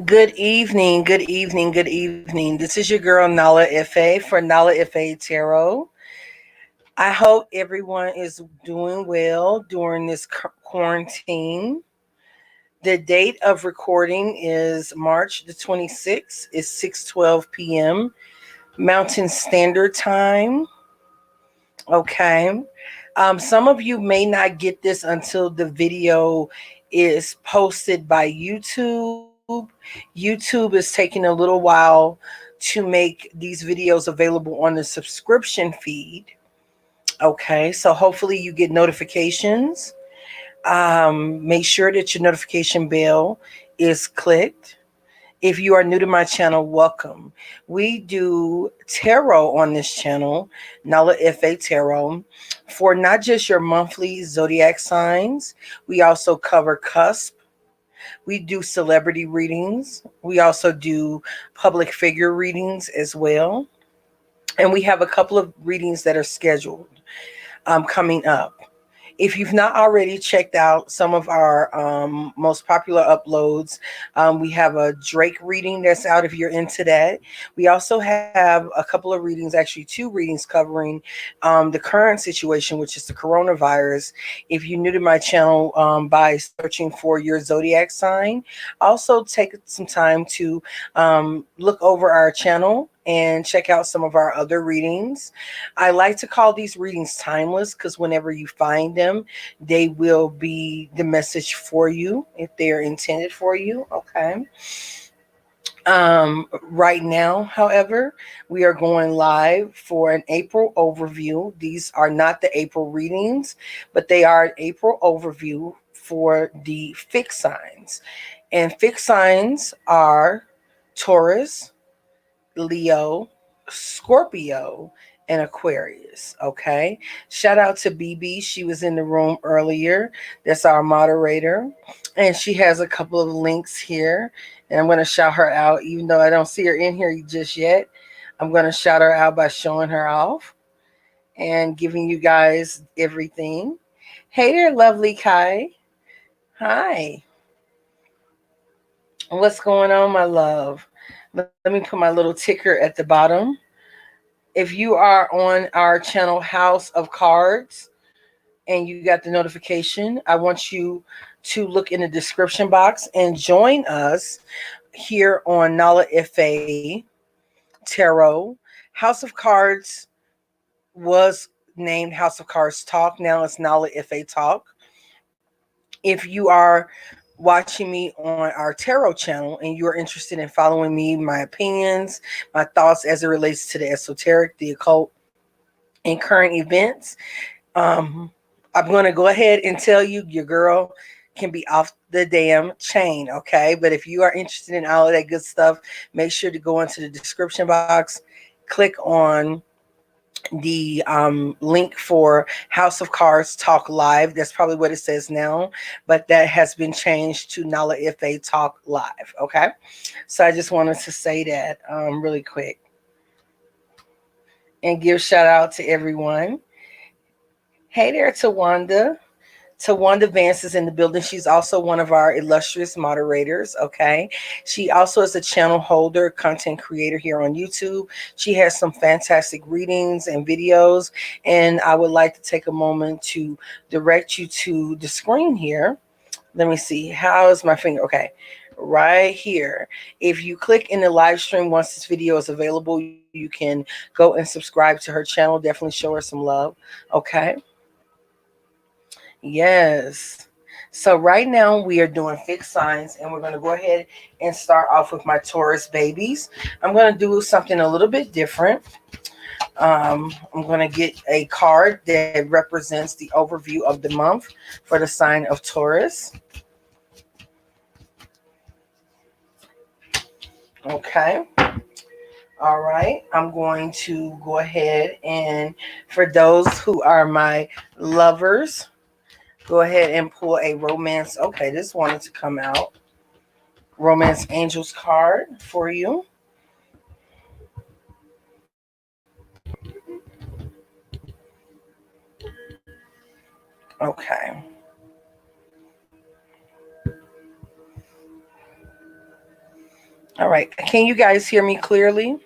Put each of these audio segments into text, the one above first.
Good evening, good evening, good evening. This is your girl Nala-Ife for Nala-Ife Tarot. I hope everyone is doing well during this quarantine. The date of recording is March the 26th. It's 6:12 p.m. Mountain Standard Time. Okay. Some of you may not get this until the video is posted by YouTube. YouTube is taking a little while to make these videos available on the subscription feed. Okay, so hopefully you get notifications. Make sure that your notification bell is clicked. If you are new to my channel, welcome. We do tarot on this channel, Nala-Ife Tarot, for not just your monthly zodiac signs. We also cover cusp. We do celebrity readings. We also do public figure readings as well. And we have a couple of readings that are scheduled coming up. If you've not already checked out some of our most popular uploads, we have a Drake reading that's out if you're into that. We also have a couple of readings, actually two readings covering the current situation, which is the coronavirus. If you're new to my channel, by searching for your zodiac sign, also take some time to look over our channel and check out some of our other readings. I like to call these readings timeless because whenever you find them, they will be the message for you if they're intended for you. Okay. Right now, however, we are going live for an April overview. These are not the April readings, but they are an April overview for the fixed signs. And fixed signs are Taurus, Leo, Scorpio, and Aquarius. Okay. Shout out to BB. She was in the room earlier. That's our moderator. And she has a couple of links here. And I'm going to shout her out, even though I don't see her in here just yet. I'm going to shout her out by showing her off and giving you guys everything. Hey there, lovely Kai. Hi. What's going on, my love? Let me put my little ticker at the bottom. If you are on our channel House of Cards and you got the notification, I want you to look in the description box and join us here on Nala-Ife Tarot. House of Cards was named House of Cards Talk. Now it's Nala-Ife Talk. If you are watching me on our tarot channel and you're interested in following me, my opinions, my thoughts as it relates to the esoteric, the occult, and current events, I'm going to go ahead and tell you your girl can be off the damn chain, okay? But if you are interested in all of that good stuff, make sure to go into the description box, click on the link for House of Cards Talk Live. That's probably what it says now, but that has been changed to Nala-Ife Talk Live, okay? So I just wanted to say that really quick and give shout out to everyone. Hey there, Tawanda. Tawanda Vance is in the building. She's also one of our illustrious moderators. Okay. She also is a channel holder, content creator here on YouTube. She has some fantastic readings and videos. And I would like to take a moment to direct you to the screen here. Let me see. How is my finger? Okay. Right here. If you click in the live stream, once this video is available, you can go and subscribe to her channel. Definitely show her some love. Okay. Yes. So right now we are doing fixed signs and we're going to go ahead and start off with my Taurus babies. I'm going to do something a little bit different. I'm going to get a card that represents the overview of the month for the sign of Taurus. Okay. All right. I'm going to go ahead and for those who are my lovers, go ahead and pull a romance. Okay, this wanted to come out. Romance Angels card for you. Okay. All right. Can you guys hear me clearly?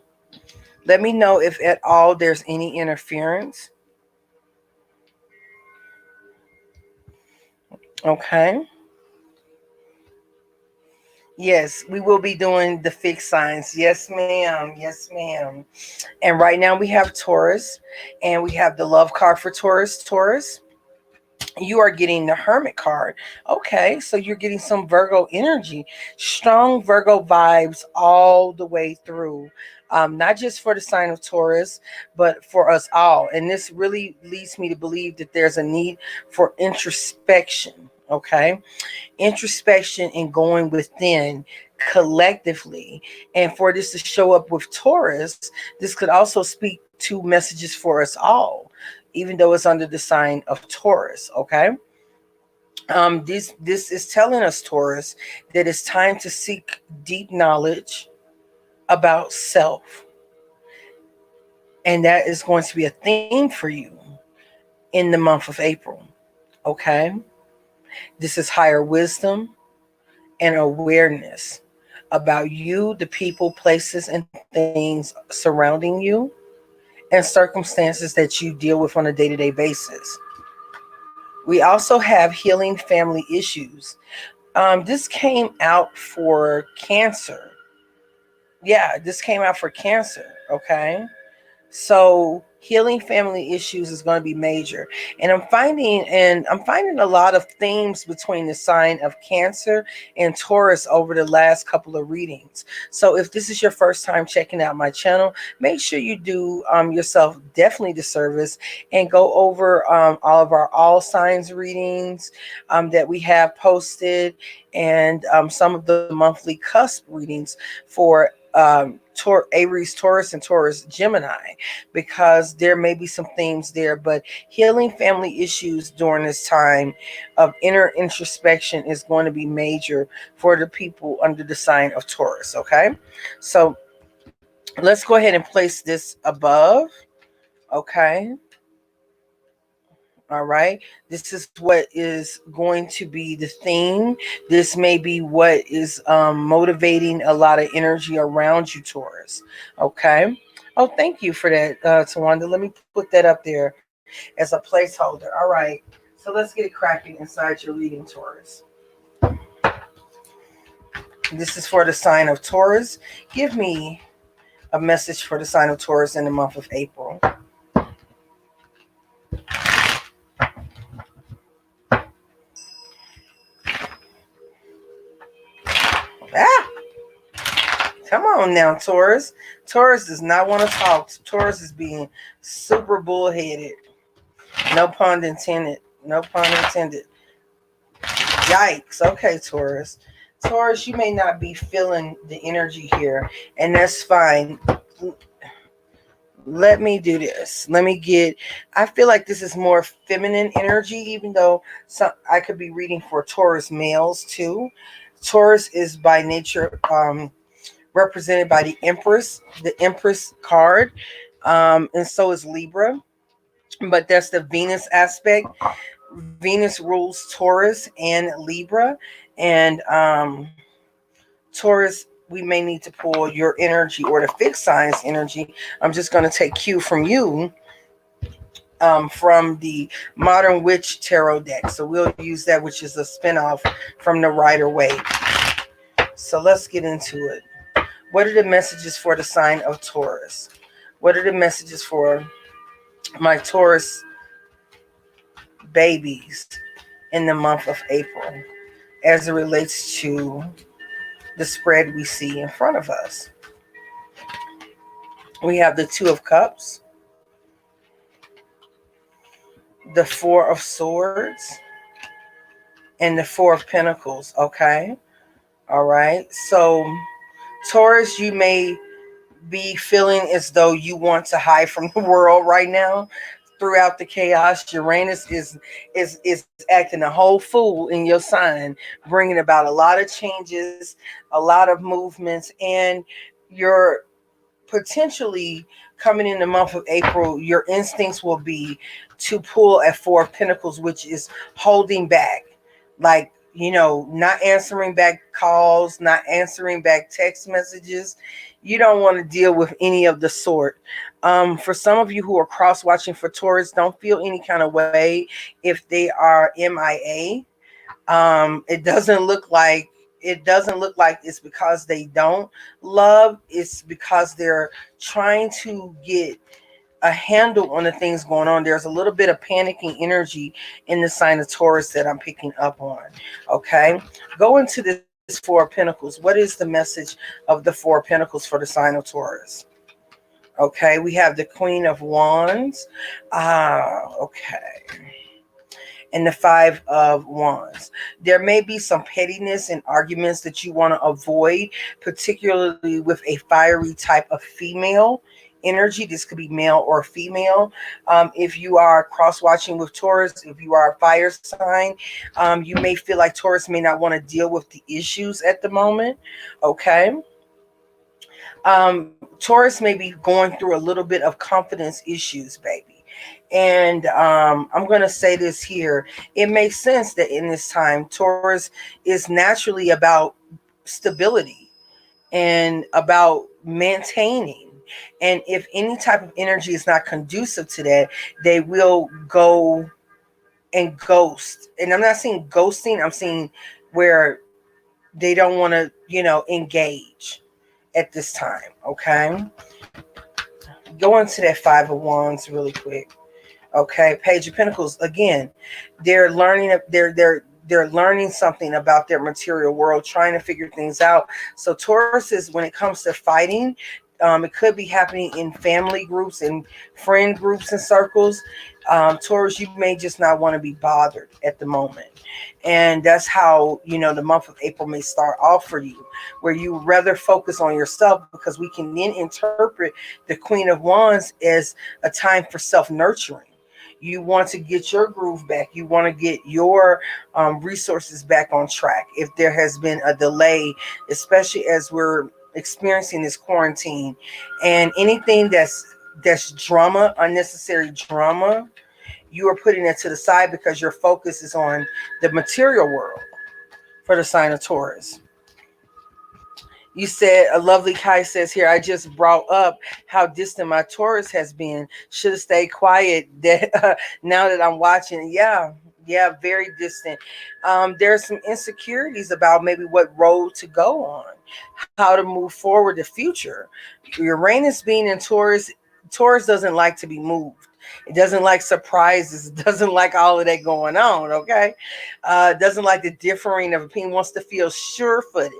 Let me know if at all there's any interference. Okay. Yes, we will be doing the fixed signs. Yes, ma'am. Yes, ma'am. And right now we have Taurus, and we have the love card for Taurus. Taurus, you are getting the Hermit card. Okay, so you're getting some Virgo energy, strong Virgo vibes all the way through. Not just for the sign of Taurus, but for us all. And this really leads me to believe that there's a need for introspection. Okay, introspection and going within collectively. And for this to show up with Taurus, this could also speak to messages for us all, even though it's under the sign of Taurus. Okay. This is telling us, Taurus, that it's time to seek deep knowledge about self. And that is going to be a theme for you in the month of April. Okay. This is higher wisdom and awareness about you, the people, places, and things surrounding you, and circumstances that you deal with on a day-to-day basis. We also have healing family issues. This came out for Cancer. Yeah, this came out for Cancer. Okay. So healing family issues is going to be major. And I'm finding a lot of themes between the sign of Cancer and Taurus over the last couple of readings. So if this is your first time checking out my channel, make sure you do yourself definitely the service and go over all of our all signs readings that we have posted, and some of the monthly cusp readings for Aries, Taurus, and Taurus, Gemini, because there may be some themes there. But healing family issues during this time of inner introspection is going to be major for the people under the sign of Taurus. Okay, so let's go ahead and place this above. Okay. All right. This is what is going to be the theme. This may be what is motivating a lot of energy around you, Taurus. Okay. Oh, thank you for that, Tawanda. Let me put that up there as a placeholder. All right. So let's get it cracking inside your reading, Taurus. This is for the sign of Taurus. Give me a message for the sign of Taurus in the month of April. Ah! Come on now, Taurus. Taurus does not want to talk. Taurus is being super bullheaded. No pun intended. No pun intended. Yikes. Okay, Taurus. Taurus, you may not be feeling the energy here, and that's fine. Let me do this. I feel like this is more feminine energy, even though I could be reading for Taurus males too. Taurus is by nature represented by the Empress card, and so is Libra. But that's the Venus aspect. Venus rules Taurus and Libra, and Taurus, we may need to pull your energy or the fixed signs energy. I'm just going to take cue from you from the Modern Witch Tarot deck. So we'll use that, which is a spinoff from the Rider-Waite. So let's get into it. What are the messages for the sign of Taurus? What are the messages for my Taurus babies in the month of April as it relates to the spread we see in front of us? We have the Two of Cups, the Four of Swords, and the Four of Pentacles. Okay. All right. So Taurus, you may be feeling as though you want to hide from the world right now throughout the chaos. Uranus is acting a whole fool in your sign, bringing about a lot of changes, a lot of movements, and you're potentially coming in the month of April. Your instincts will be to pull at Four of Pentacles, which is holding back. Like you know, not answering back calls, not answering back text messages. You don't want to deal with any of the sort. For some of you who are cross watching for Taurus, don't feel any kind of way if they are MIA. It doesn't look like it's because they don't love. It's because they're trying to get a handle on the things going on. There's a little bit of panicking energy in the sign of Taurus that I'm picking up on. Okay, go into this Four of Pentacles. What is the message of the Four of Pentacles for the sign of Taurus? Okay, we have the Queen of Wands. Okay. And the Five of Wands. There may be some pettiness and arguments that you want to avoid, particularly with a fiery type of female energy. This could be male or female. If you are cross-watching with Taurus, if you are a fire sign, you may feel like Taurus may not want to deal with the issues at the moment. Okay. Taurus may be going through a little bit of confidence issues, baby. And I'm going to say this here. It makes sense that in this time, Taurus is naturally about stability and about maintaining. And if any type of energy is not conducive to that, they will go and ghost. And I'm not saying ghosting. I'm saying where they don't want to, you know, engage at this time. Okay. Go into that Five of Wands really quick. Okay, Page of Pentacles. Again, they're learning. They're learning something about their material world, trying to figure things out. So Taurus is, when it comes to fighting, it could be happening in family groups and friend groups and circles. Taurus, you may just not want to be bothered at the moment. And that's how, you know, the month of April may start off for you, where you rather focus on yourself, because we can then interpret the Queen of Wands as a time for self-nurturing. You want to get your groove back. You want to get your resources back on track. If there has been a delay, especially as we're experiencing this quarantine, and anything that's drama, unnecessary drama, you are putting it to the side because your focus is on the material world for the sign of Taurus. You said, a lovely Kai says here, I just brought up how distant my Taurus has been. Should have stayed quiet. That now that I'm watching, yeah, very distant. There's some insecurities about maybe what road to go on, how to move forward, the future. Uranus being in Taurus, Taurus doesn't like to be moved. It doesn't like surprises. It doesn't like all of that going on, okay? It doesn't like the differing of opinion. Wants to feel sure-footed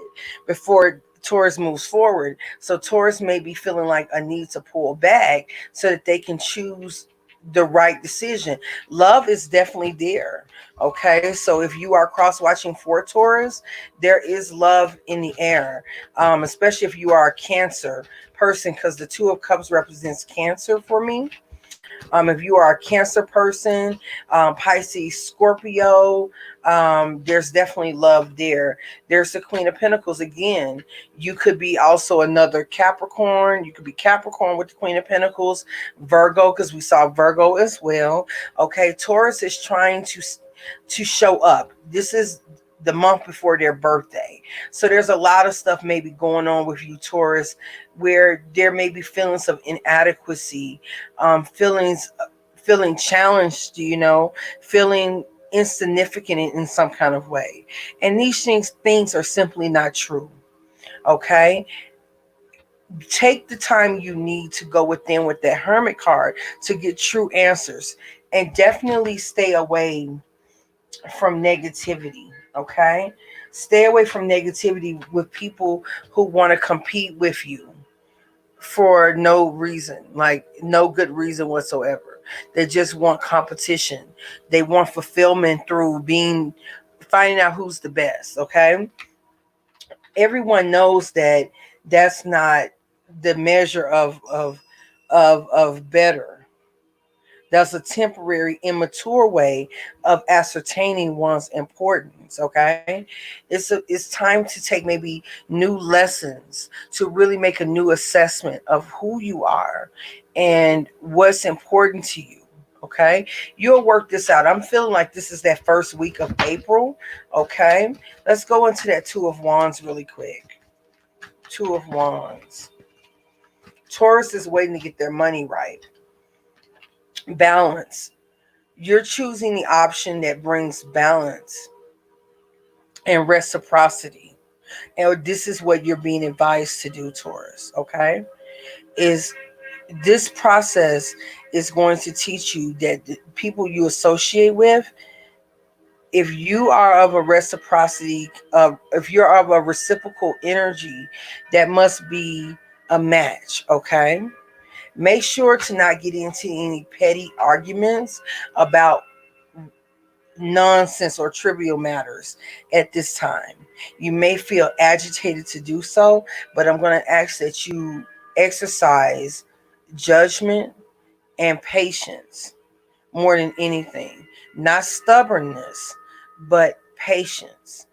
before Taurus moves forward. So Taurus may be feeling like a need to pull back so that they can choose the right decision. Love is definitely there. Okay, so if you are cross-watching for Taurus, there is love in the air, especially if you are a Cancer person, because the Two of Cups represents Cancer for me. If you are a Cancer person, Pisces, Scorpio, there's definitely love there. There's the Queen of Pentacles again. You could be also another Capricorn. You could be Capricorn with the Queen of Pentacles, Virgo, because we saw Virgo as well. Okay, Taurus is trying to show up. This is the month before their birthday. So there's a lot of stuff maybe going on with you, Taurus, where there may be feelings of inadequacy, feeling challenged, you know, feeling insignificant in some kind of way. And these things are simply not true. Okay? Take the time you need to go within with that Hermit card to get true answers, and definitely stay away from negativity. Okay, stay away from negativity with people who want to compete with you for no reason, like no good reason whatsoever. They just want competition. They want fulfillment through finding out who's the best. Okay, everyone knows that that's not the measure of better. That's a temporary, immature way of ascertaining one's importance. Okay, it's time to take maybe new lessons, to really make a new assessment of who you are and what's important to you. Okay, you'll work this out. I'm feeling like this is that first week of April. Okay, let's go into that Two of Wands really quick. Two of Wands. Taurus is waiting to get their money right. Balance. You're choosing the option that brings balance and reciprocity. And this is what you're being advised to do, Taurus. Okay, is this process is going to teach you that the people you associate with, if you are of a reciprocity, if you're of a reciprocal energy, that must be a match. Okay, make sure to not get into any petty arguments about nonsense or trivial matters at this time. You may feel agitated to do so, but I'm going to ask that you exercise judgment and patience more than anything. Not stubbornness, but patience.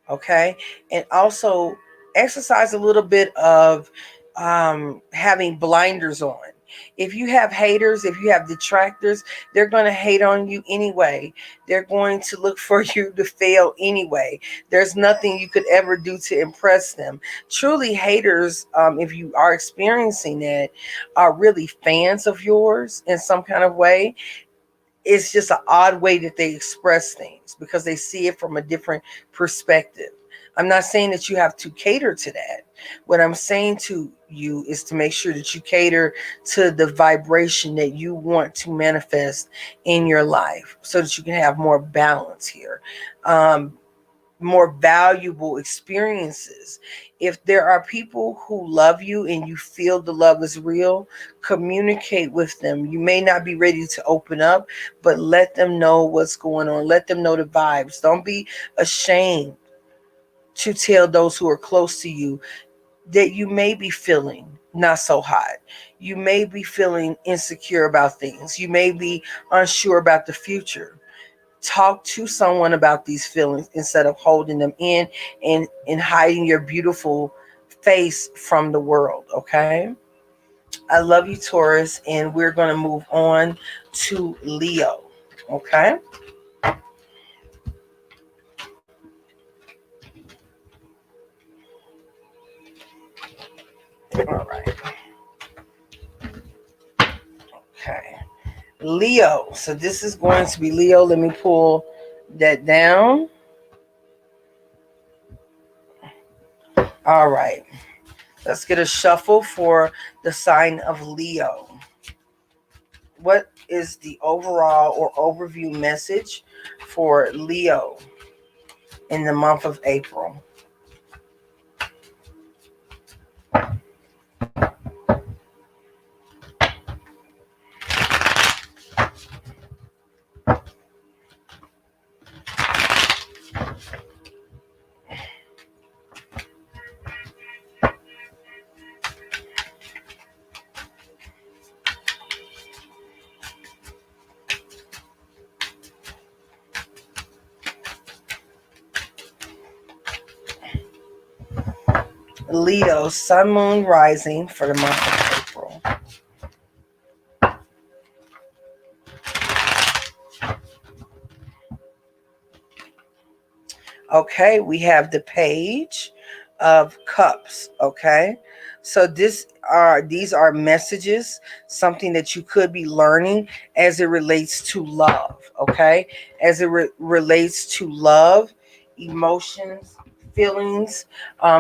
Okay, and also exercise a little bit of having blinders on. If you have haters, if you have detractors, they're going to hate on you anyway. They're going to look for you to fail anyway. There's nothing you could ever do to impress them. Truly, haters, if you are experiencing it, are really fans of yours in some kind of way. It's just an odd way that they express things because they see it from a different perspective. I'm not saying that you have to cater to that. What I'm saying to you is to make sure that you cater to the vibration that you want to manifest in your life so that you can have more balance here. More valuable experiences. If there are people who love you and you feel the love is real, communicate with them. You may not be ready to open up, but let them know what's going on. Let them know the vibes. Don't be ashamed to tell those who are close to you that you may be feeling not so hot. You may be feeling insecure about things. You may be unsure about the future. Talk to someone about these feelings instead of holding them in and hiding your beautiful face from the world. Okay, I love you, Taurus, and we're going to move on to Leo. Okay, all right. Okay, Leo. So this is going to be Leo. Let me pull that down. All right, let's get a shuffle for the sign of Leo. What is the overall or overview message for Leo in the month of April? Leo, Sun, Moon, Rising for the month of April. Okay, we have the Page of Cups. Okay, so these are messages, something that you could be learning as it relates to love. Okay, as it relates to love, emotions, feelings.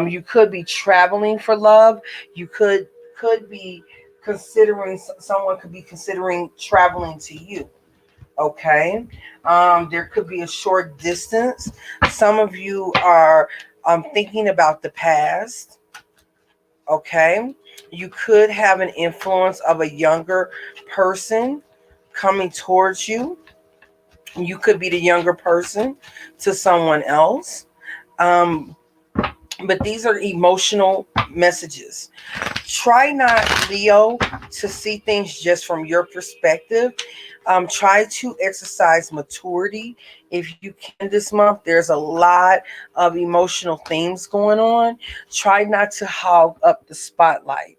You could be traveling for love. You could be considering, someone could be considering traveling to you. Okay, there could be a short distance. Some of you are thinking about the past. Okay, you could have an influence of a younger person coming towards you. You could be the younger person to someone else. um, but these are emotional messages. Try not, Leo, to see things just from your perspective. Try to exercise maturity if you can this month. There's a lot of emotional themes going on. Try not to hog up the spotlight.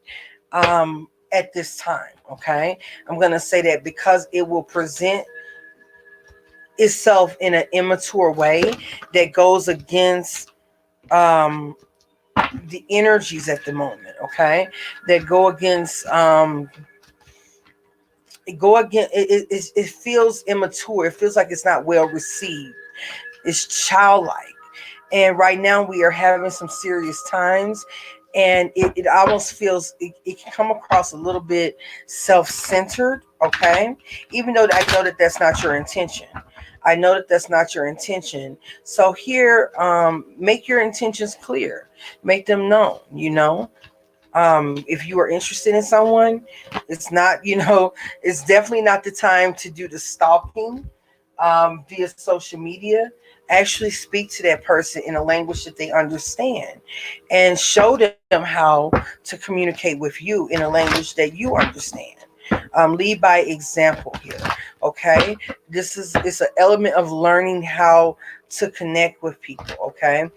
at this time. Okay, I'm going to say that because it will present itself in an immature way that goes against the energies at the moment. Okay, that go against it feels immature. It feels like it's not well received. It's childlike. And right now we are having some serious times, and it almost feels it can come across a little bit self-centered. Okay, even though I know that that's not your intention. I know that that's not your intention. So here, make your intentions clear. Make them known. If you are interested in someone, it's not, it's definitely not the time to do the stalking via social media. Actually speak to that person in a language that they understand, and show them how to communicate with you in a language that you understand. Lead by example here. Okay, it's an element of learning how to connect with people. Okay,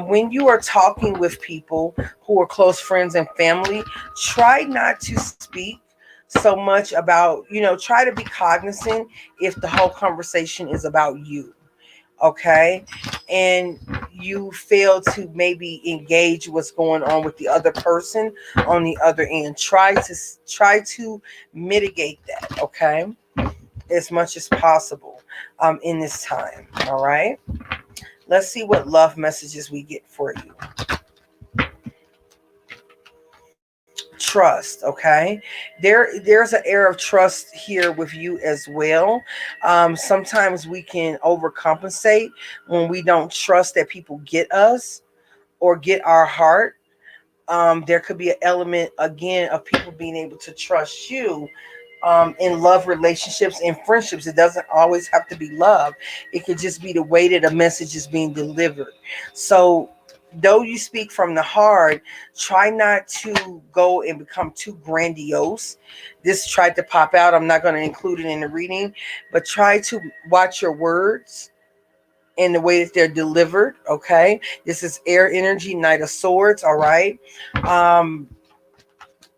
when you are talking with people who are close friends and family, try not to speak so much about, try to be cognizant if the whole conversation is about you. Okay, and you fail to maybe engage what's going on with the other person on the other end. Try to mitigate that. Okay, as much as possible in this time. All right, let's see what love messages we get for you. Trust. Okay, there's an air of trust here with you as well. Sometimes we can overcompensate when we don't trust that people get us or get our heart. There could be an element again of people being able to trust you in love relationships and friendships. It doesn't always have to be love. It could just be the way that a message is being delivered. So though you speak from the heart, try not to go and become too grandiose. This tried to pop out. I'm not going to include it in the reading, but try to watch your words and the way that they're delivered. Okay, this is air energy, Knight of Swords. All right,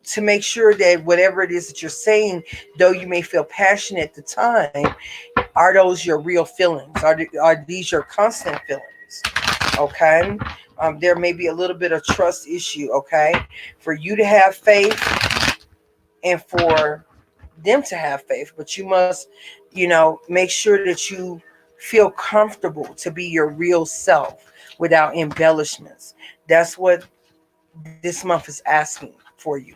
to make sure that whatever it is that you're saying, though you may feel passionate at the time, are those your real feelings? Are these your constant feelings? Okay, there may be a little bit of trust issue. Okay, for you to have faith and for them to have faith, but you must, make sure that you feel comfortable to be your real self without embellishments. That's what this month is asking for you,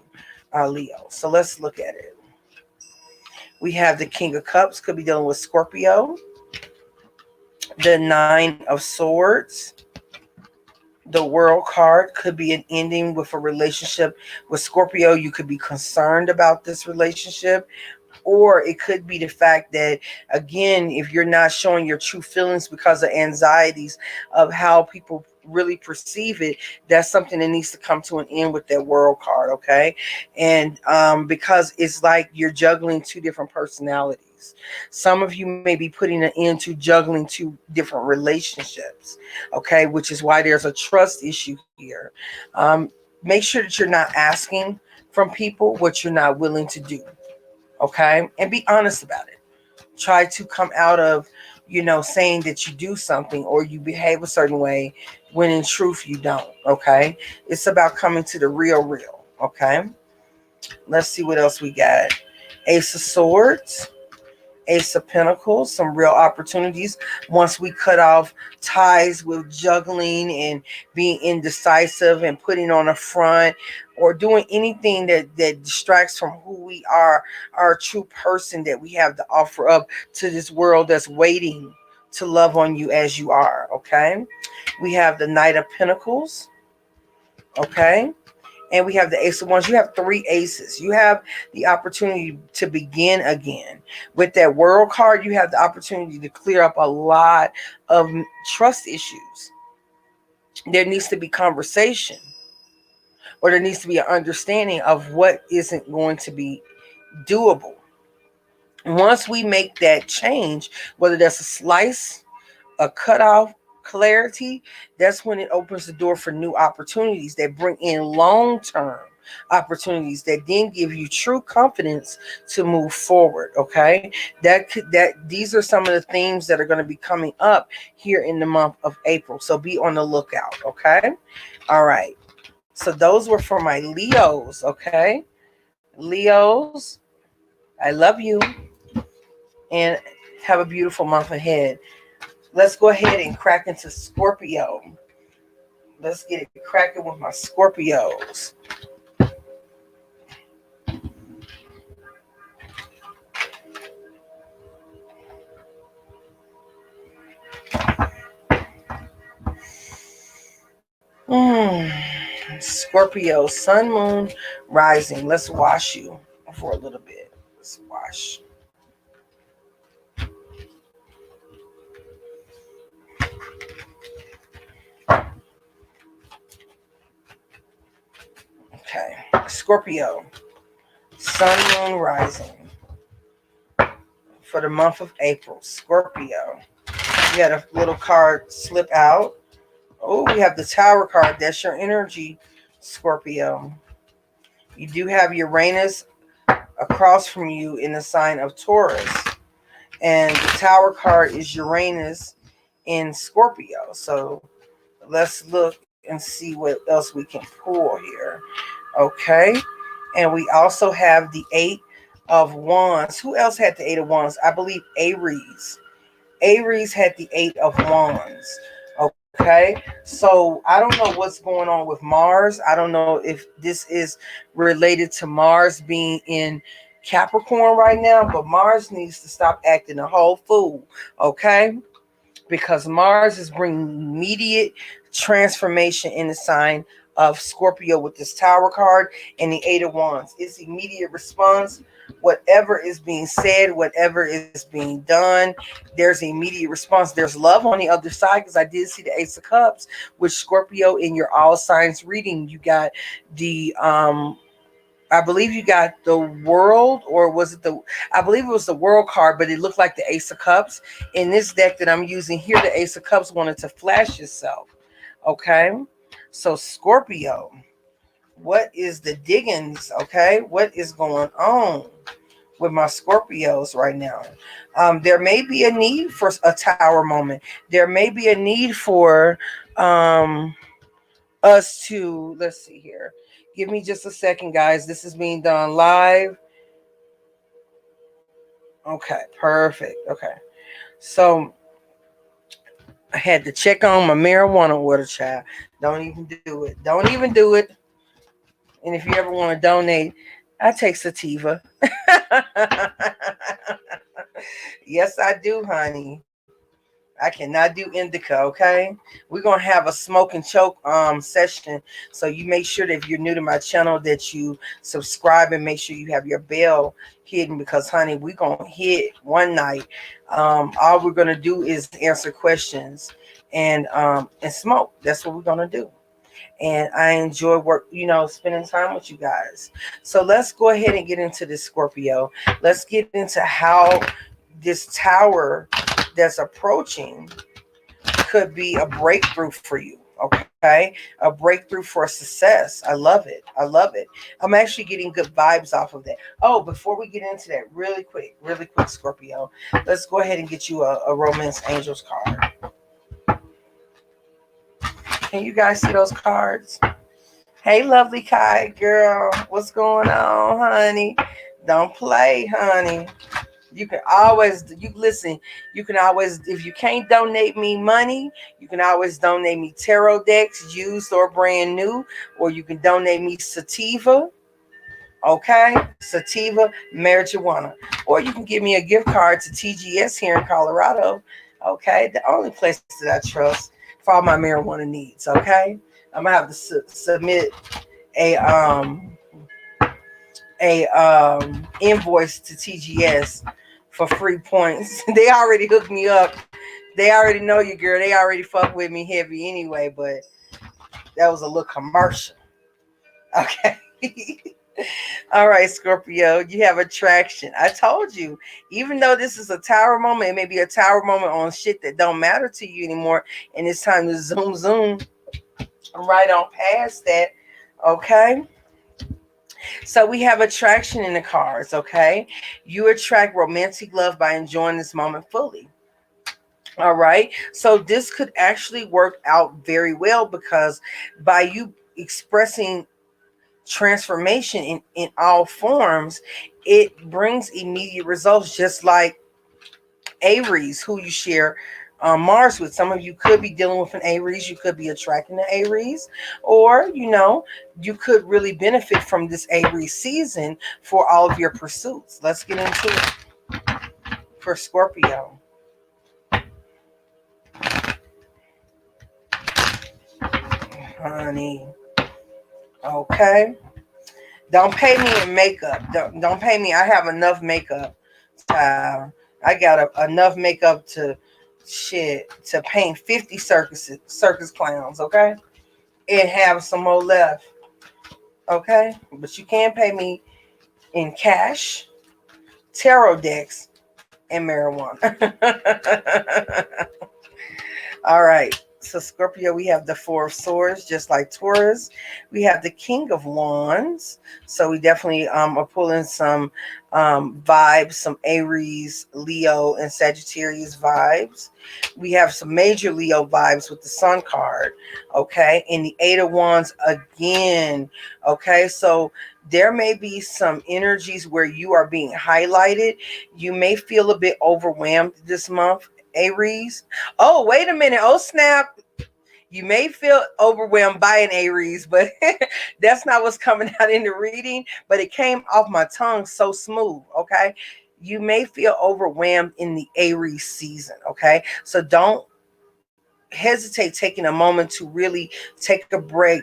Leo. So let's look at it. We have the King of Cups, could be dealing with Scorpio, the Nine of Swords, the World card could be an ending with a relationship with Scorpio. You could be concerned about this relationship, or it could be the fact that, again, if you're not showing your true feelings because of anxieties of how people really perceive it, that's something that needs to come to an end with that World card. Okay, and because it's like you're juggling two different personalities. Some of you may be putting an end to juggling two different relationships. Okay, which is why there's a trust issue here. Make sure that you're not asking from people what you're not willing to do. Okay, and be honest about it. Try to come out of, saying that you do something or you behave a certain way when in truth you don't. Okay, it's about coming to the real. Okay, let's see what else we got. Ace of Swords, Ace of Pentacles, some real opportunities once we cut off ties with juggling and being indecisive and putting on a front or doing anything that distracts from who we are, our true person that we have to offer up to this world that's waiting to love on you as you are. Okay, we have the Knight of Pentacles. Okay, and we have the Ace of Wands. You have three aces. You have the opportunity to begin again. With that World card, you have the opportunity to clear up a lot of trust issues. There needs to be conversation, or there needs to be an understanding of what isn't going to be doable. Once we make that change, whether that's a slice, a cutoff, clarity, that's when it opens the door for new opportunities that bring in long-term opportunities that then give you true confidence to move forward. Okay, these are some of the themes that are going to be coming up here in the month of April. So be on the lookout. Okay, all right. So those were for my Leos. Okay, Leos, I love you and have a beautiful month ahead. Let's go ahead and crack into Scorpio. Let's get it cracking with my Scorpios. Scorpio, sun, moon, rising. Let's wash you for a little bit. Let's wash. Okay. Scorpio, sun, moon, rising for the month of April. Scorpio. We had a little card slip out. Oh, we have the Tower card. That's your energy, Scorpio. You do have Uranus across from you in the sign of Taurus. And the Tower card is Uranus in Scorpio. So let's look and see what else we can pull here. Okay. And we also have the 8 of Wands. Who else had the 8 of Wands? I believe Aries. Aries had the 8 of Wands. Okay, so I don't know what's going on with Mars. I don't know if this is related to Mars being in Capricorn right now, but Mars needs to stop acting a whole fool. Okay, because Mars is bringing immediate transformation in the sign of Scorpio with this Tower card and the 8 of Wands. It's immediate response. Whatever is being said, whatever is being done, there's an immediate response. There's love on the other side, because I did see the Ace of Cups with Scorpio in your all signs reading. You got the I believe you got the World, or was it I believe it was the World card, but it looked like the Ace of Cups. In this deck that I'm using here, the Ace of Cups wanted to flash itself. Okay, so Scorpio, what is the diggings? Okay, what is going on with my Scorpios right now? There may be a need for a Tower moment. There may be a need for us to, let's see here. Give me just a second, guys. This is being done live. Okay, perfect. Okay. So I had to check on my marijuana water, child. Don't even do it. Don't even do it. And if you ever want to donate, I take sativa. Yes, I do, honey. I cannot do indica, okay? We're going to have a smoke and choke session. So you make sure that if you're new to my channel that you subscribe and make sure you have your bell hidden, because, honey, we're going to hit one night. All we're going to do is answer questions and smoke. That's what we're going to do. And I enjoy spending time with you guys. So let's go ahead and get into this, Scorpio. Let's get into how this Tower that's approaching could be a breakthrough for you. Okay, a breakthrough for success. I love it. I love it. I'm actually getting good vibes off of that. Oh, before we get into that, really quick, Scorpio, let's go ahead and get you a Romance Angels card. Can you guys see those cards? Hey, lovely Kai girl, what's going on, honey? Don't play, honey. You can always, if you can't donate me money, you can always donate me tarot decks, used or brand new, or you can donate me sativa, okay? Sativa, marijuana. Or you can give me a gift card to TGS here in Colorado, okay? The only place that I trust for all my marijuana needs, okay? I'm going to have to submit a invoice to TGS for free points. They already hooked me up. They already know you, girl. They already fuck with me heavy anyway, but that was a little commercial. Okay. All right, Scorpio, you have attraction. I told you, even though this is a Tower moment, it may be a Tower moment on shit that don't matter to you anymore, and it's time to zoom right on past that. Okay. So we have attraction in the cards, okay? You attract romantic love by enjoying this moment fully. All right. So this could actually work out very well because by you expressing transformation in all forms, it brings immediate results, just like Aries, who you share Mars with. Some of you could be dealing with an Aries. You could be attracting an Aries, or you could really benefit from this Aries season for all of your pursuits. Let's get into it for Scorpio. Honey. Okay. Don't pay me in makeup. Don't pay me. I have enough makeup. I got enough makeup to to paint 50 circus clowns, okay? And have some more left. Okay? But you can pay me in cash, tarot decks, and marijuana. All right. So Scorpio, we have the Four of Swords, just like Taurus. We have the King of Wands. So we definitely are pulling some vibes, some Aries, Leo, and Sagittarius vibes. We have some major Leo vibes with the Sun card. Okay. And the Eight of Wands again. Okay. So there may be some energies where you are being highlighted. You may feel a bit overwhelmed this month, Aries. Oh, wait a minute. Oh, snap. You may feel overwhelmed by an Aries, but that's not what's coming out in the reading. But it came off my tongue so smooth, okay? You may feel overwhelmed in the Aries season, okay? So don't hesitate taking a moment to really take a break,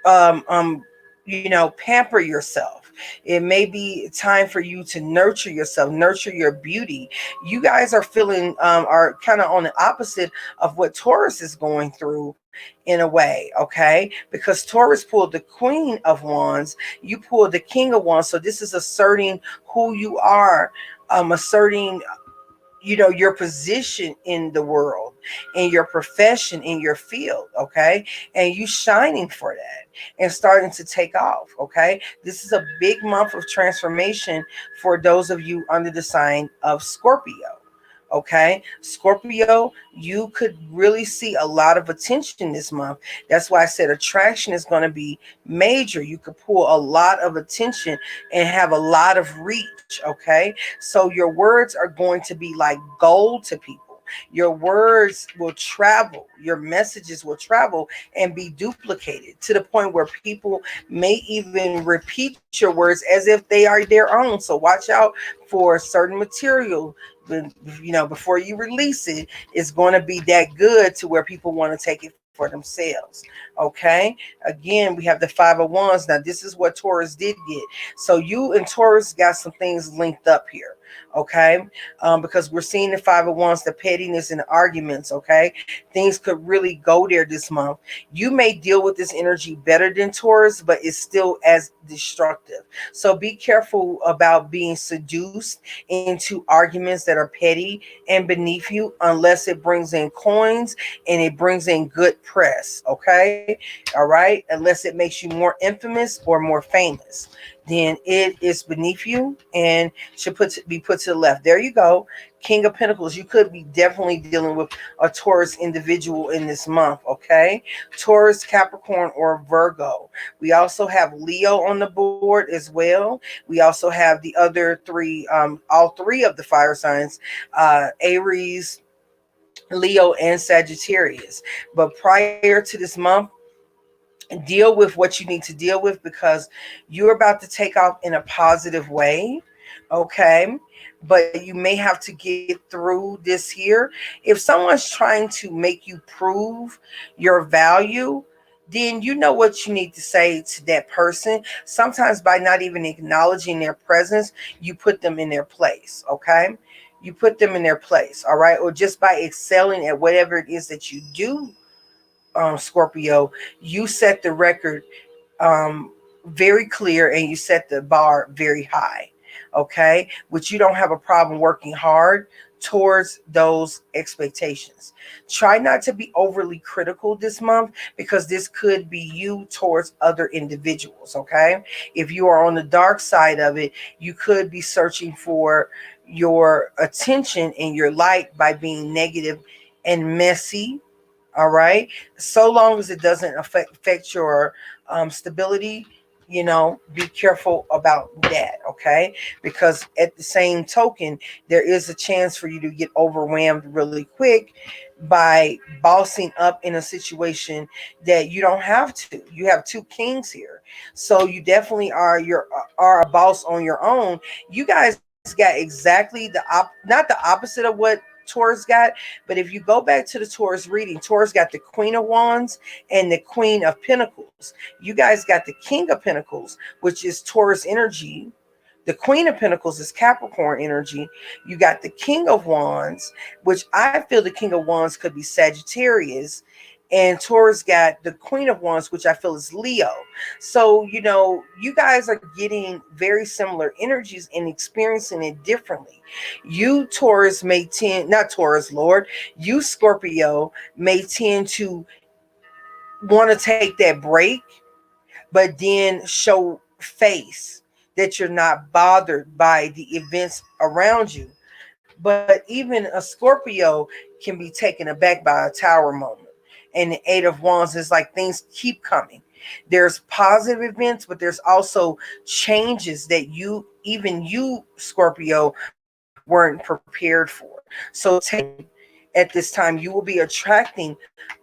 um, um, pamper yourself. It may be time for you to nurture yourself, nurture your beauty. You guys are feeling, are kind of on the opposite of what Taurus is going through in a way, okay? Because Taurus pulled the Queen of Wands, you pulled the King of Wands. So this is asserting who you are, asserting your position in the world, in your profession, in your field, okay? And you shining for that and starting to take off, okay? This is a big month of transformation for those of you under the sign of Scorpio. Okay, Scorpio, you could really see a lot of attention this month. That's why I said attraction is going to be major. You could pull a lot of attention and have a lot of reach. Okay, so your words are going to be like gold to people. Your words will travel, your messages will travel and be duplicated to the point where people may even repeat your words as if they are their own. So watch out for certain material. Before you release it, it's going to be that good to where people want to take it for themselves. Okay, again, we have the Five of Wands. Now this is what Taurus did get. So you and Taurus got some things linked up here. Okay, because we're seeing the Five of Wands, the pettiness and the arguments. Okay, things could really go there this month. You may deal with this energy better than Taurus, but it's still as destructive. So be careful about being seduced into arguments that are petty and beneath you, unless it brings in coins and it brings in good press. Okay, all right, unless it makes you more infamous or more famous, then it is beneath you and should be put to the left. There you go. King of Pentacles. You could be definitely dealing with a Taurus individual in this month. Okay, Taurus, Capricorn, or Virgo. We also have Leo on the board as well. We also have the other three, all three of the fire signs, Aries, Leo, and Sagittarius. But prior to this month, deal with what you need to deal with, because you're about to take off in a positive way. Okay, but you may have to get through this here. If someone's trying to make you prove your value, then you know what you need to say to that person. Sometimes by not even acknowledging their presence, you put them in their place. Okay, you put them in their place. All right, or just by excelling at whatever it is that you do, Scorpio, you set the record um, very clear and you set the bar very high. Okay, which you don't have a problem working hard towards those expectations. Try not to be overly critical this month, because this could be you towards other individuals, okay? If you are on the dark side of it, you could be searching for your attention and your light by being negative and messy. All right, so long as it doesn't affect your stability, be careful about that, okay? Because at the same token, there is a chance for you to get overwhelmed really quick by bossing up in a situation that you don't have to. You have two kings here, so you definitely are a boss on your own. You guys got exactly not the opposite of what Taurus got, but if you go back to the Taurus reading, Taurus got the Queen of Wands and the Queen of Pentacles. You guys got the King of Pentacles, which is Taurus energy. The Queen of Pentacles is Capricorn energy. You got the King of Wands, which I feel the King of Wands could be Sagittarius. And Taurus got the Queen of Wands, which I feel is Leo. So, you guys are getting very similar energies and experiencing it differently. You, Taurus, may tend, not Taurus, Lord, you, Scorpio, may tend to want to take that break, but then show face that you're not bothered by the events around you. But even a Scorpio can be taken aback by a Tower moment. And the Eight of Wands is like things keep coming. There's positive events, but there's also changes that even you, Scorpio, weren't prepared for. So take at this time, you will be attracting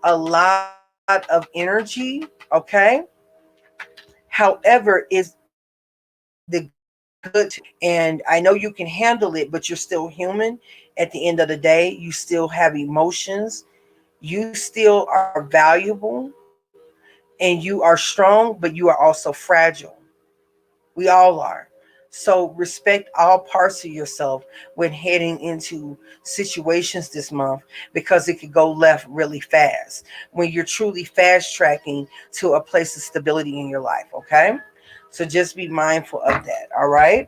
a lot of energy, okay? However, is the good, and I know you can handle it, but you're still human. At the end of the day, you still have emotions. You still are valuable, and you are strong, but you are also fragile. We all are. So respect all parts of yourself when heading into situations this month, because it could go left really fast when you're truly fast tracking to a place of stability in your life, okay? So just be mindful of that, all right?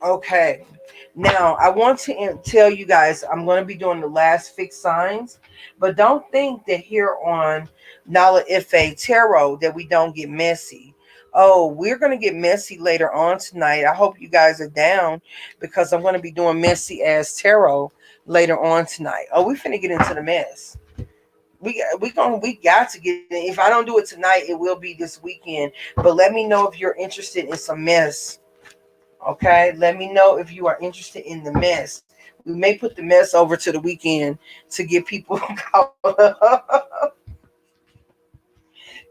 Okay. Now, I want to tell you guys, I'm going to be doing the last fixed signs, but don't think that here on Nala-Ife Tarot that we don't get messy. Oh, we're going to get messy later on tonight. I hope you guys are down, because I'm going to be doing messy as tarot later on tonight. Oh, we finna get into the mess. We got to get in. If I don't do it tonight, it will be this weekend. But let me know if you're interested in some mess. Okay, let me know if you are interested in the mess. We may put the mess over to the weekend to get people caught up.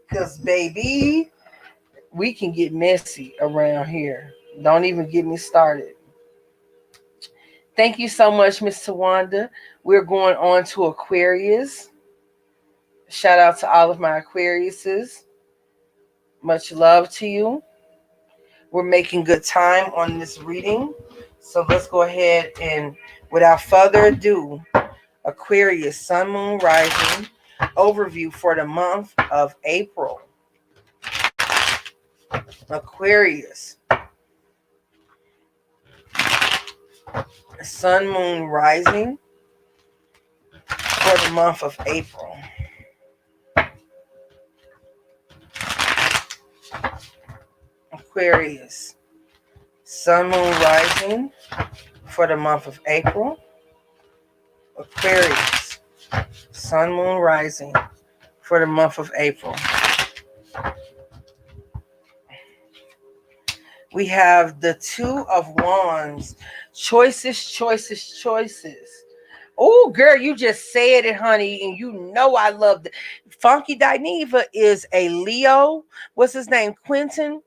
Because, baby, we can get messy around here. Don't even get me started. Thank you so much, Miss Tawanda. We're going on to Aquarius. Shout out to all of my Aquariuses. Much love to you. We're making good time on this reading. So let's go ahead and, without further ado, Aquarius, Sun, Moon, Rising, overview for the month of April. Aquarius, Sun, Moon, Rising for the month of April. Aquarius, Sun, Moon, Rising for the month of April. Aquarius, Sun, Moon, Rising for the month of April. We have the Two of Wands. Choices, choices, choices. Oh, girl, you just said it, honey, and you know I love it. Funky Dineva is a Leo. What's his name? Quentin.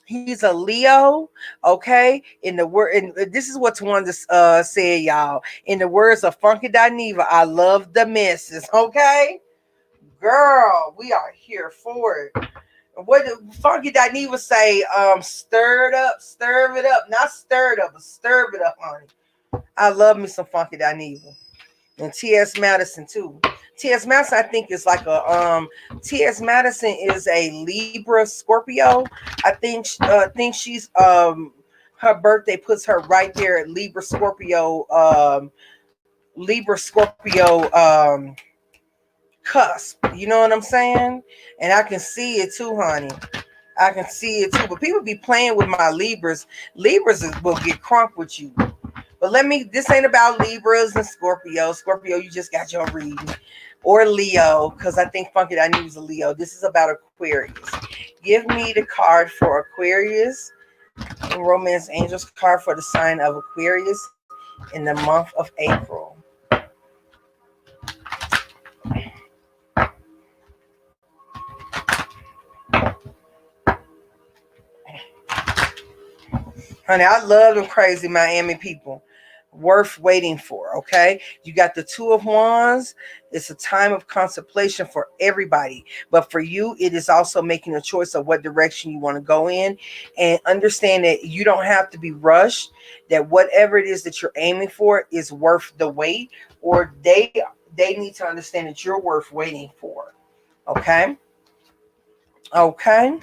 He's a Leo, okay? In the word, and this is what's one to say, y'all. In the words of Funky Dineva, I love the misses, okay? Girl, we are here for it. What did Funky Dineva say? Stir it up, not stirred up, but stir it up, honey. I love me some Funky Dineva. And T.S. Madison too. T.S. Madison, I think, is like a T.S. Madison is a Libra Scorpio. I think she's her birthday puts her right there at Libra Scorpio cusp. You know what I'm saying? And I can see it too, honey. I can see it too. But people be playing with my Libras. Will get crunk with you. But this ain't about Libras and Scorpio. Scorpio, you just got your reading. Or Leo, because I think Funky I knew was a Leo. This is about Aquarius. Give me the card for Aquarius. Romance Angels card for the sign of Aquarius in the month of April. Honey, I love them crazy Miami people. Worth waiting for, okay? You got the Two of Wands. It's a time of contemplation for everybody. But for you, it is also making a choice of what direction you want to go in. And understand that you don't have to be rushed. That whatever it is that you're aiming for is worth the wait. Or they need to understand that you're worth waiting for. Okay? Okay?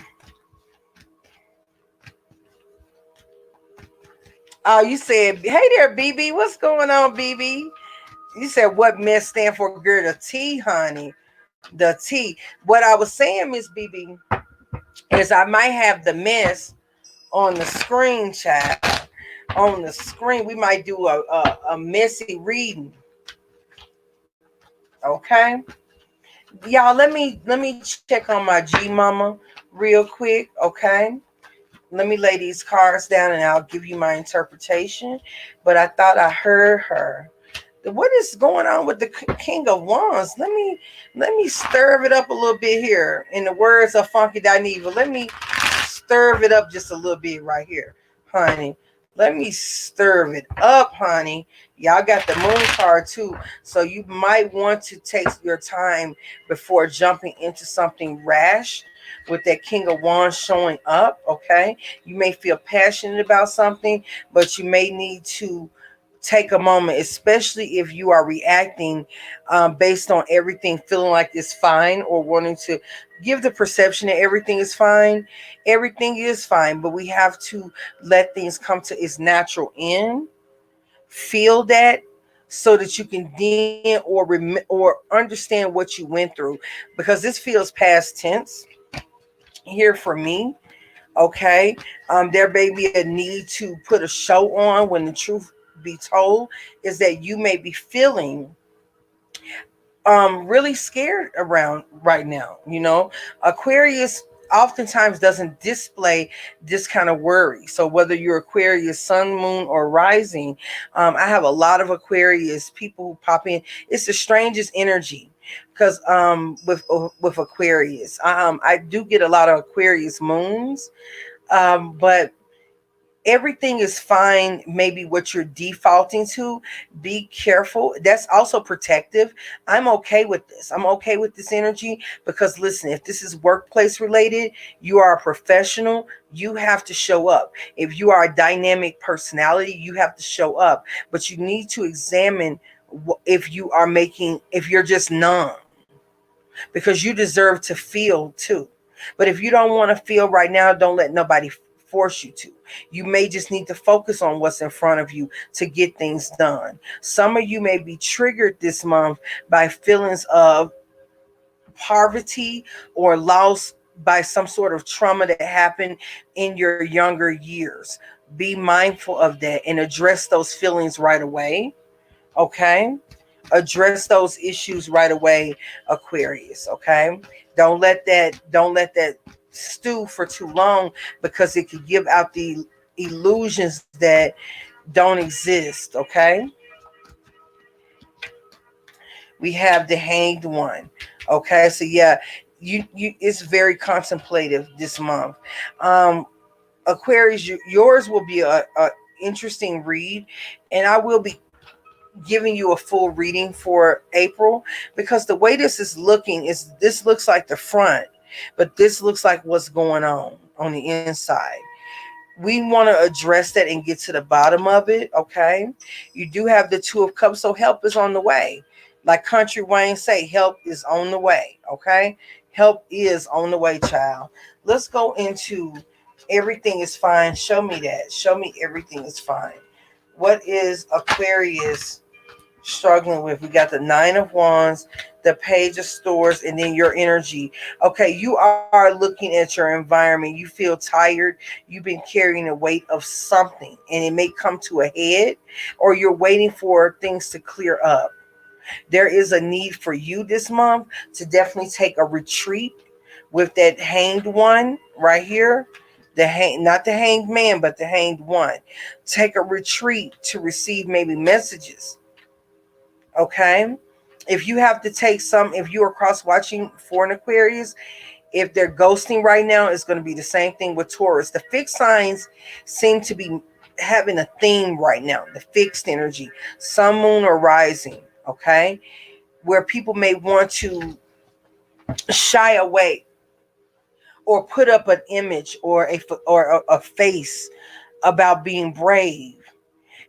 Oh, you said, hey there, BB. What's going on, BB? You said, what mess stand for? Girl, the T, honey. The T. What I was saying, Miss BB, is I might have the mess on the screen, child. On the screen, we might do a messy reading. Okay? Y'all, let me check on my G Mama real quick, okay? Let me lay these cards down and I'll give you my interpretation. But I thought I heard her. What is going on with the King of Wands? Let me stir it up a little bit here. In the words of Funky Dineva, let me stir it up just a little bit right here, honey. Let me stir it up, honey. Y'all got the moon card too. So you might want to take your time before jumping into something rash with that King of Wands showing up, okay? You may feel passionate about something, but you may need to take a moment, especially if you are reacting based on everything feeling like it's fine or wanting to give the perception that everything is fine. Everything is fine, but we have to let things come to its natural end. Feel that so that you can then or understand what you went through, because this feels past tense here for me. Okay, there may be a need to put a show on when the truth be told is that you may be feeling really scared around right now. You know, Aquarius oftentimes doesn't display this kind of worry. So whether you're Aquarius sun, moon, or rising, I have a lot of Aquarius people who pop in. It's the strangest energy because with Aquarius, I do get a lot of Aquarius moons, but everything is fine. Maybe what you're defaulting to, be careful. That's also protective. I'm okay with this. I'm okay with this energy because listen, if this is workplace related, you are a professional, you have to show up. If you are a dynamic personality, you have to show up. But you need to examine if you're just numb, because you deserve to feel too. But if you don't want to feel right now, don't let nobody force you to. You may just need to focus on what's in front of you to get things done. Some of you may be triggered this month by feelings of poverty or loss by some sort of trauma that happened in your younger years. Be mindful of that and address those feelings right away. Okay? Address those issues right away, Aquarius. Okay? Don't let that stew for too long, because it could give out the illusions that don't exist. Okay? We have the Hanged One. Okay, so yeah, you it's very contemplative this month. Aquarius, yours will be a interesting read, and I will be giving you a full reading for April, because the way this is looking is this looks like the front, but this looks like what's going on the inside. We want to address that and get to the bottom of it. Okay, you do have the Two of Cups, so help is on the way. Like Country Wayne say, help is on the way. Okay, help is on the way, child. Let's go into Everything is fine. Show me that. Show me everything is fine. What is Aquarius struggling with? We got the Nine of Wands, the Page of Swords, and then your energy. Okay, you are looking at your environment. You feel tired. You've been carrying the weight of something, and it may come to a head, or you're waiting for things to clear up. There is a need for you this month to definitely take a retreat with that hanged one right here. Not the hanged man, but the hanged one. Take a retreat to receive maybe messages. Okay. If you have to take some, if you are cross watching for an Aquarius, if they're ghosting right now, it's going to be the same thing with Taurus. The fixed signs seem to be having a theme right now. The fixed energy, sun, moon, or rising. Okay. Where people may want to shy away or put up an image or a face about being brave,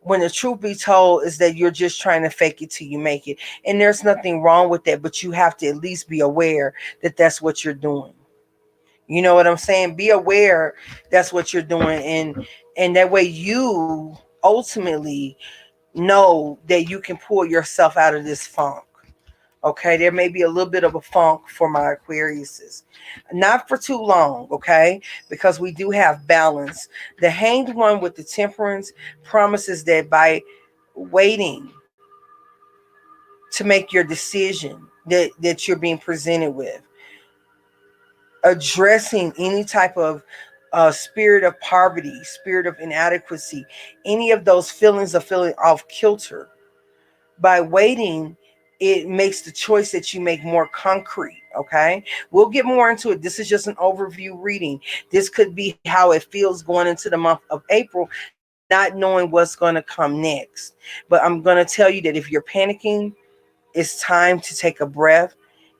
when the truth be told is that you're just trying to fake it till you make it. And there's nothing wrong with that, but you have to at least be aware that that's what you're doing. You know what I'm saying? Be aware that's what you're doing, and that way you ultimately know that you can pull yourself out of this funk. Okay, there may be a little bit of a funk for my Aquariuses. Not for too long, okay? Because we do have balance. The hanged one with the temperance promises that by waiting to make your decision that you're being presented with, addressing any type of spirit of poverty, spirit of inadequacy, any of those feelings of feeling off kilter, by waiting, it makes the choice that you make more concrete. Okay, we'll get more into it. This is just an overview reading. This could be how it feels going into the month of April, not knowing what's going to come next. But I'm going to tell you that if you're panicking, it's time to take a breath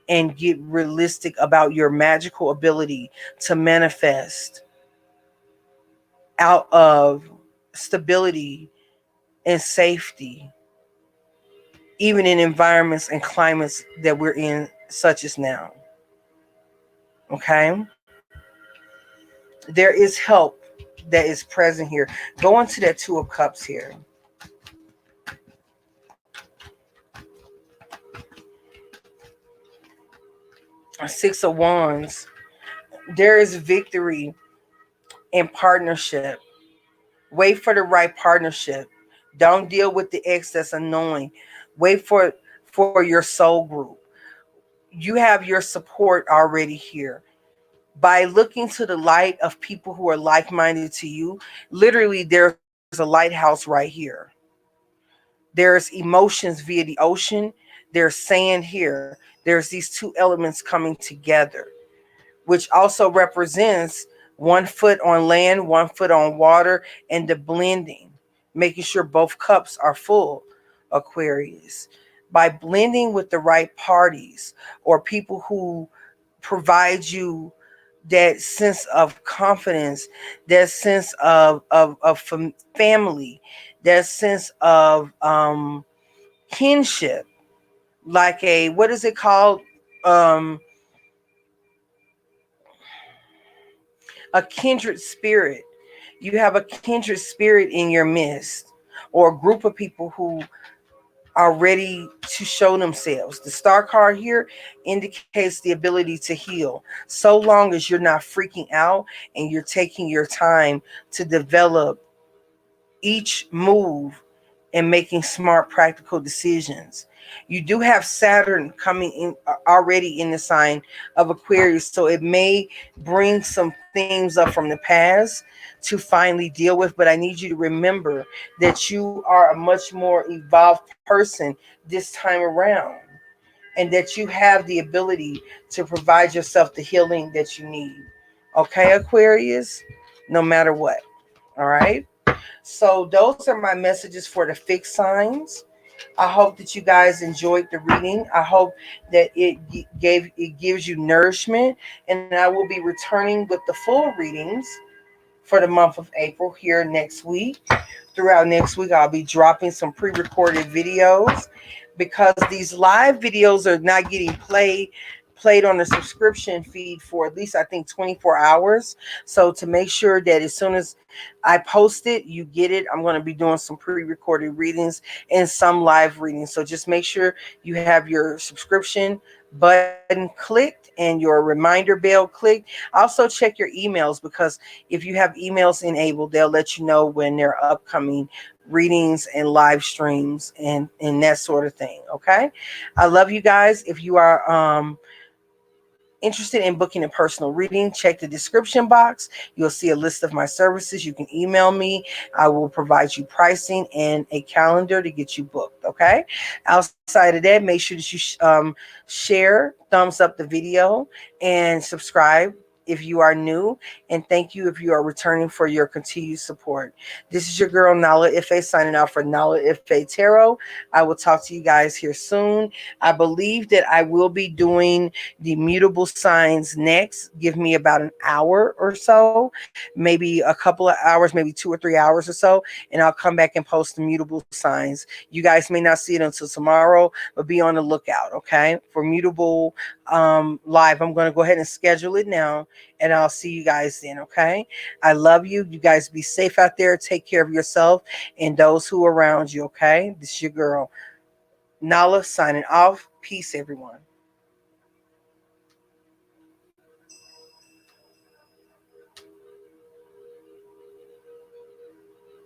and get realistic about your magical ability to manifest out of stability and safety, even in environments and climates that we're in, such as now. Okay? There is help that is present here. Go into that Two of Cups here. Six of Wands. There is victory in partnership. Wait for the right partnership. Don't deal with the ex that's annoying. Wait for your soul group. You have your support already here. By looking to the light of people who are like-minded to you, literally there's a lighthouse right here. There's emotions via the ocean. There's sand here. There's these two elements coming together, which also represents 1 foot on land, 1 foot on water, and the blending, making sure both cups are full, Aquarius. By blending with the right parties or people who provide you that sense of confidence, that sense of family, that sense of kinship, like a, what is it called? Um, a kindred spirit. You have a kindred spirit in your midst, or a group of people who are ready to show themselves. The star card here indicates the ability to heal, so long as you're not freaking out and you're taking your time to develop each move and making smart practical decisions. You do have Saturn coming in already in the sign of Aquarius, so it may bring some things up from the past to finally deal with, but I need you to remember that you are a much more evolved person this time around, and that you have the ability to provide yourself the healing that you need. Okay, Aquarius, no matter what. All right. So those are my messages for the fixed signs. I hope that you guys enjoyed the reading. I hope that it gives you nourishment, and I will be returning with the full readings for the month of April here next week. Throughout next week, I'll be dropping some pre-recorded videos, because these live videos are not getting played on the subscription feed for at least I think 24 hours. So to make sure that as soon as I post it, you get it. I'm going to be doing some pre-recorded readings and some live readings. So just make sure you have your subscription button clicked and your reminder bell clicked. Also check your emails, because if you have emails enabled, they'll let you know when there are upcoming readings and live streams and that sort of thing. Okay, I love you guys. If you are interested in booking a personal reading, check the description box. You'll see a list of my services. You can email me. I will provide you pricing and a calendar to get you booked. Okay. Outside of that, make sure that you share, thumbs up the video, and subscribe if you are new. And thank you if you are returning for your continued support. This is your girl Nala-Ife signing out for Nala-Ife Tarot. I will talk to you guys here soon. I believe that I will be doing the mutable signs next. Give me about an hour or so, maybe a couple of hours, maybe 2 or 3 hours or so, and I'll come back and post the mutable signs. You guys may not see it until tomorrow, but be on the lookout, okay, for mutable live. I'm going to go ahead and schedule it now, and I'll see you guys then. Okay, I love you. You guys be safe out there. Take care of yourself and those who are around you. Okay, this is your girl Nala signing off. Peace, everyone.